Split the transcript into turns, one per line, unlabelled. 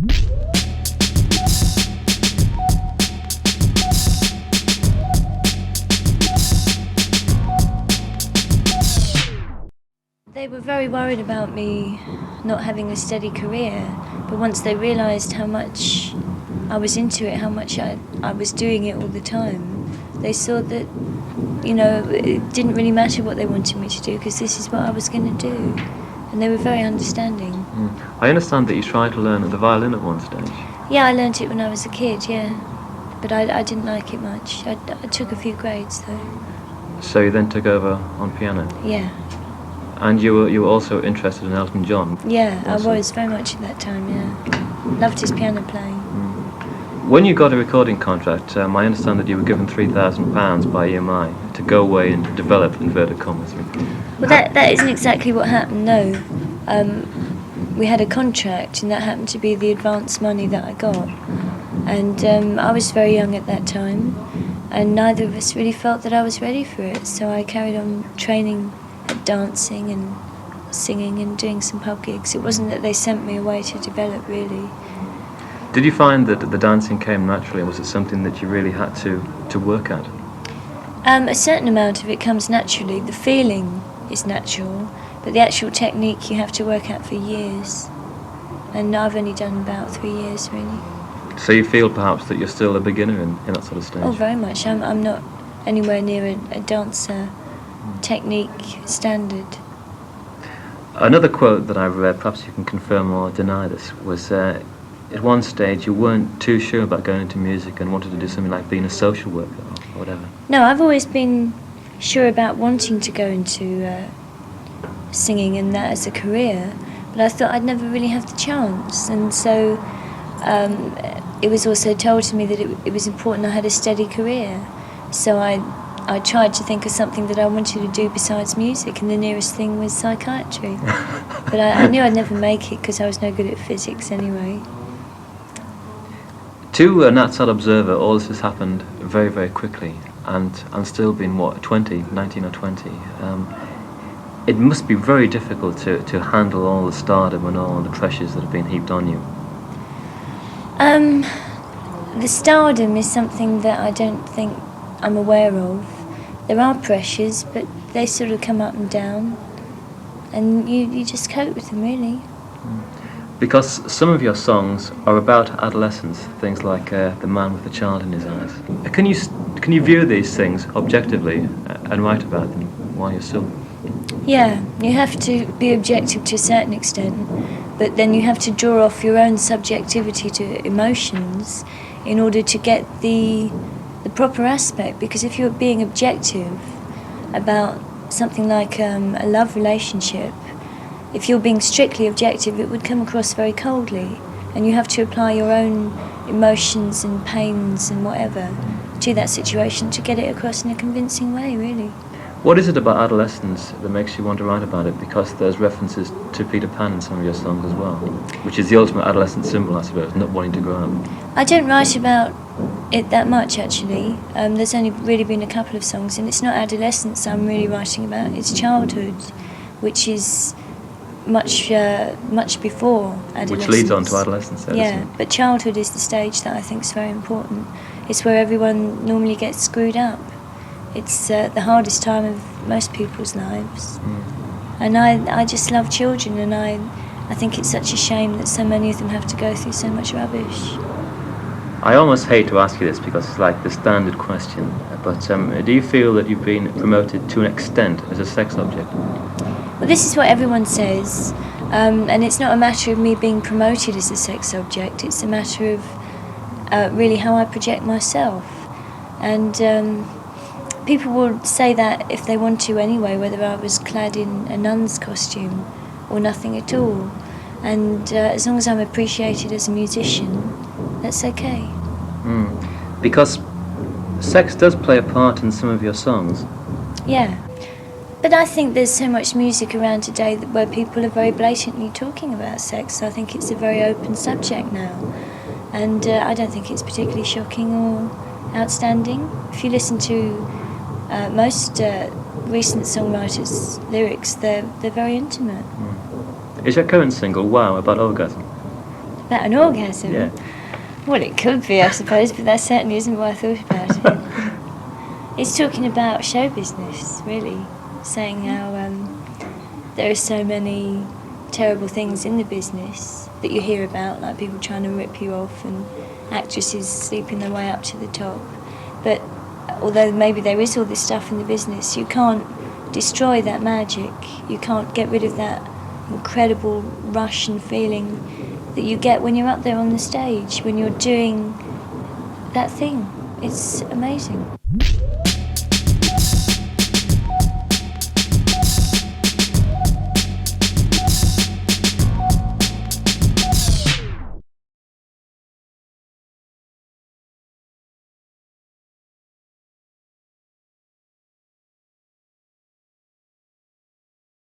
They were very worried about me not having a steady career, but once they realised how much I was into it, how much I was doing it all the time, they saw that, it didn't really matter what they wanted me to do because this is what I was going to do. And they were very understanding.
I understand that you tried to learn the violin at one stage.
Yeah, I learnt it when I was a kid, yeah. But I didn't like it much. I took a few grades though.
So you then took over on piano?
Yeah.
And you were also interested in Elton John?
Yeah,
also.
I was very much at that time, yeah. Loved his piano playing.
When you got a recording contract, I understand that you were given £3,000 by EMI to go away and develop, inverted commas.
Well, that isn't exactly what happened, no. We had a contract and that happened to be the advance money that I got. And I was very young at that time and neither of us really felt that I was ready for it. So I carried on training at dancing and singing and doing some pub gigs. It wasn't that they sent me away to develop, really.
Did you find that the dancing came naturally, or was it something that you really had to work at?
A certain amount of it comes naturally. The feeling is natural, but the actual technique you have to work at for years. And I've only done about 3 years, really.
So you feel perhaps that you're still a beginner in that sort of stage?
Oh, very much. I'm not anywhere near a dancer technique standard.
Another quote that I've read, perhaps you can confirm or deny this, was at one stage you weren't too sure about going into music and wanted to do something like being a social worker or whatever.
No, I've always been sure about wanting to go into singing and that as a career, but I thought I'd never really have the chance. And so it was also told to me that it was important I had a steady career. So I tried to think of something that I wanted to do besides music, and the nearest thing was psychiatry. But I knew I'd never make it because I was no good at physics anyway.
To a Natsat observer, all this has happened very, very quickly, and still been, 19 or 20. It must be very difficult to handle all the stardom and all the pressures that have been heaped on you.
The stardom is something that I don't think I'm aware of. There are pressures, but they sort of come up and down, and you just cope with them, really.
Because some of your songs are about adolescence, things like The Man with the Child in His Eyes. Can you view these things objectively and write about them while you're still?
Yeah, you have to be objective to a certain extent, but then you have to draw off your own subjectivity to emotions in order to get the proper aspect, because if you're being objective about something like a love relationship, if you're being strictly objective, it would come across very coldly, and you have to apply your own emotions and pains and whatever to that situation to get it across in a convincing way, really.
What is it about adolescence that makes you want to write about it? Because there's references to Peter Pan in some of your songs as well, which is the ultimate adolescent symbol, I suppose, not wanting to grow up.
I don't write about it that much, actually. There's only really been a couple of songs, and it's not adolescence I'm really writing about, it's childhood, which is much before adolescence.
Which leads on to adolescence, then,
yeah,
isn't it?
But childhood is the stage that I think is very important. It's where everyone normally gets screwed up. It's the hardest time of most people's lives. And I just love children, and I think it's such a shame that so many of them have to go through so much rubbish.
I almost hate to ask you this because it's like the standard question, but do you feel that you've been promoted to an extent as a sex object?
Well, this is what everyone says, and it's not a matter of me being promoted as a sex object, it's a matter of really how I project myself. And people will say that if they want to anyway, whether I was clad in a nun's costume or nothing at all. And as long as I'm appreciated as a musician, that's okay.
Because sex does play a part in some of your songs.
Yeah. But I think there's so much music around today where people are very blatantly talking about sex. I think it's a very open subject now. And I don't think it's particularly shocking or outstanding. If you listen to most recent songwriters' lyrics, they're very intimate.
Is your current single, Wow, about orgasm?
About an orgasm?
Yeah.
Well, it could be, I suppose, but that certainly isn't what I thought about it. It's talking about show business, really, saying how there are so many terrible things in the business that you hear about, like people trying to rip you off and actresses sleeping their way up to the top. But although maybe there is all this stuff in the business, you can't destroy that magic. You can't get rid of that incredible rush and feeling that you get when you're up there on the stage, when you're doing that thing. It's amazing.